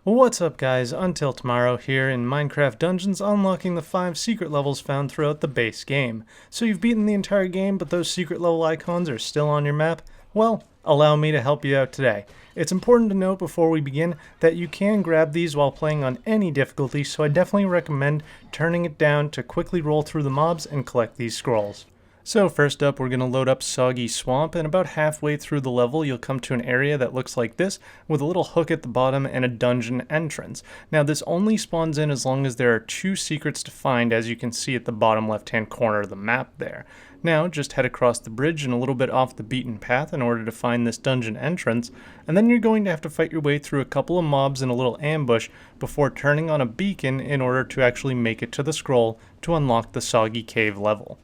What's up guys, Until Tomorrow here in Minecraft Dungeons, unlocking the 5 secret levels found throughout the base game. So you've beaten the entire game, but those secret level icons are still on your map? Well, allow me to help you out today. It's important to note before we begin that you can grab these while playing on any difficulty, so I definitely recommend turning it down to quickly roll through the mobs and collect these scrolls. So first up, we're going to load up Soggy Swamp, and about halfway through the level you'll come to an area that looks like this, with a little hook at the bottom and a dungeon entrance. Now this only spawns in as long as there are 2 secrets to find, as you can see at the bottom left hand corner of the map there. Now just head across the bridge and a little bit off the beaten path in order to find this dungeon entrance, and then you're going to have to fight your way through a couple of mobs in a little ambush before turning on a beacon in order to actually make it to the scroll to unlock the Soggy Cave level.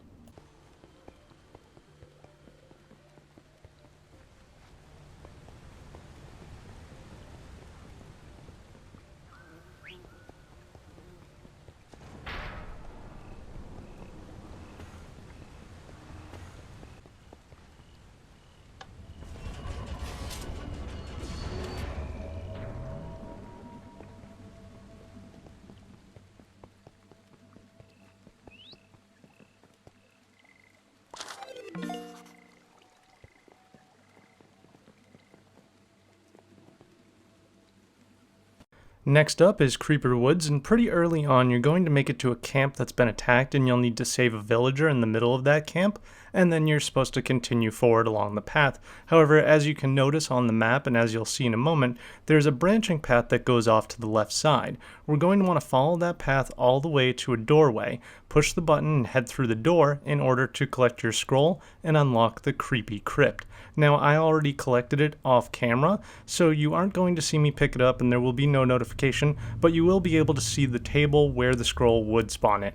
Next up is Creeper Woods, and pretty early on you're going to make it to a camp that's been attacked, and you'll need to save a villager in the middle of that camp, and then you're supposed to continue forward along the path. However, as you can notice on the map, and as you'll see in a moment, there's a branching path that goes off to the left side. We're going to want to follow that path all the way to a doorway, push the button and head through the door in order to collect your scroll and unlock the creepy crypt. Now I already collected it off camera, so you aren't going to see me pick it up and there will be no notification, but you will be able to see the table where the scroll would spawn in.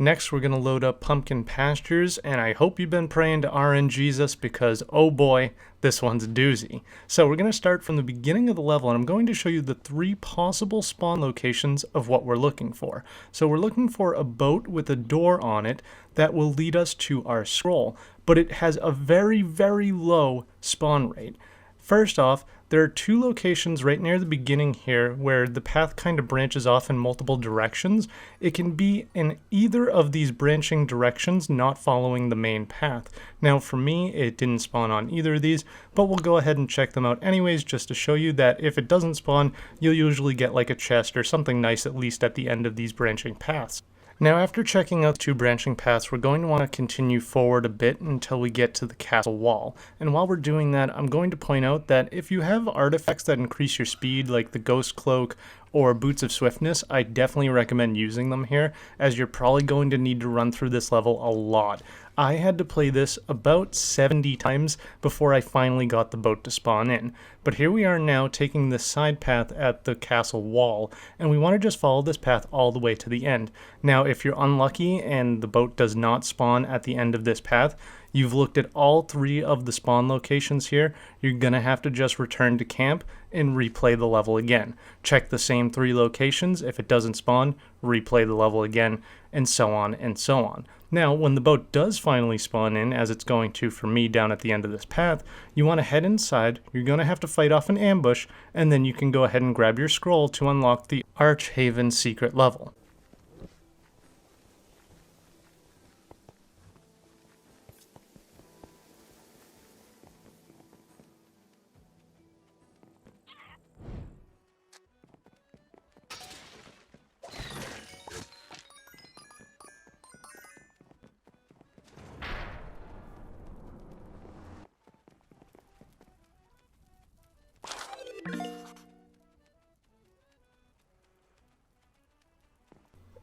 Next, we're going to load up Pumpkin Pastures, and I hope you've been praying to RNGesus because, oh boy, this one's a doozy. So we're going to start from the beginning of the level, and I'm going to show you the 3 possible spawn locations of what we're looking for. So we're looking for a boat with a door on it that will lead us to our scroll, but it has a very, very low spawn rate. First off, there are 2 locations right near the beginning here where the path kind of branches off in multiple directions. It can be in either of these branching directions, not following the main path. Now for me, it didn't spawn on either of these, but we'll go ahead and check them out anyways just to show you that if it doesn't spawn, you'll usually get like a chest or something nice at least at the end of these branching paths. Now after checking out 2 branching paths, we're going to want to continue forward a bit until we get to the castle wall. And while we're doing that, I'm going to point out that if you have artifacts that increase your speed, like the Ghost Cloak or Boots of Swiftness, I definitely recommend using them here, as you're probably going to need to run through this level a lot. I had to play this about 70 times before I finally got the boat to spawn in. But here we are now taking this side path at the castle wall, and we want to just follow this path all the way to the end. Now if you're unlucky and the boat does not spawn at the end of this path, you've looked at all 3 of the spawn locations here, you're gonna have to just return to camp and replay the level again. Check the same 3 locations, if it doesn't spawn, replay the level again, and so on and so on. Now, when the boat does finally spawn in, as it's going to for me down at the end of this path, you want to head inside, you're going to have to fight off an ambush, and then you can go ahead and grab your scroll to unlock the Archhaven secret level.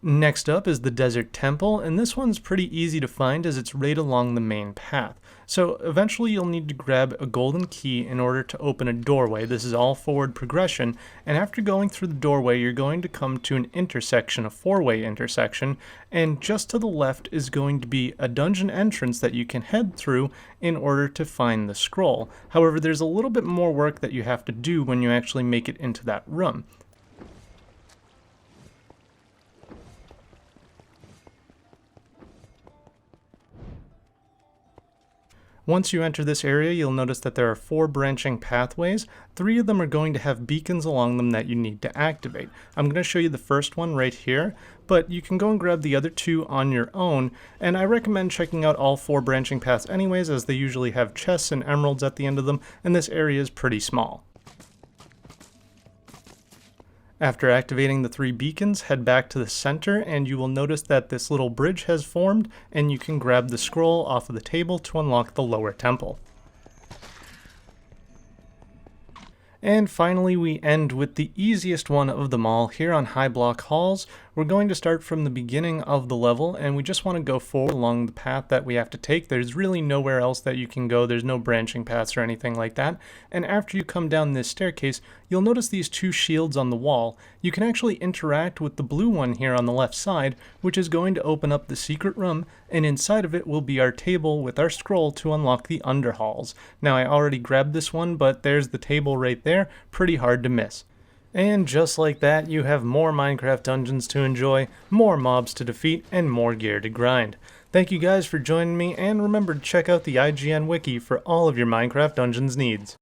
Next up is the Desert Temple, and this one's pretty easy to find as it's right along the main path. So eventually you'll need to grab a golden key in order to open a doorway. This is all forward progression, and after going through the doorway you're going to come to an intersection, a four-way intersection, and just to the left is going to be a dungeon entrance that you can head through in order to find the scroll. However, there's a little bit more work that you have to do when you actually make it into that room. Once you enter this area, you'll notice that there are 4 branching pathways. 3 of them are going to have beacons along them that you need to activate. I'm going to show you the first one right here, but you can go and grab the other 2 on your own, and I recommend checking out all 4 branching paths anyways, as they usually have chests and emeralds at the end of them, and this area is pretty small. After activating the 3 beacons, head back to the center and you will notice that this little bridge has formed and you can grab the scroll off of the table to unlock the lower temple. And finally we end with the easiest one of them all here on High Block Halls. We're going to start from the beginning of the level and we just want to go forward along the path that we have to take. There's really nowhere else that you can go. There's no branching paths or anything like that. And after you come down this staircase, you'll notice these 2 shields on the wall. You can actually interact with the blue one here on the left side, which is going to open up the secret room, and inside of it will be our table with our scroll to unlock the Underhalls. Now I already grabbed this one, but there's the table right there, pretty hard to miss. And just like that, you have more Minecraft dungeons to enjoy, more mobs to defeat, and more gear to grind. Thank you guys for joining me, and remember to check out the IGN wiki for all of your Minecraft dungeons needs.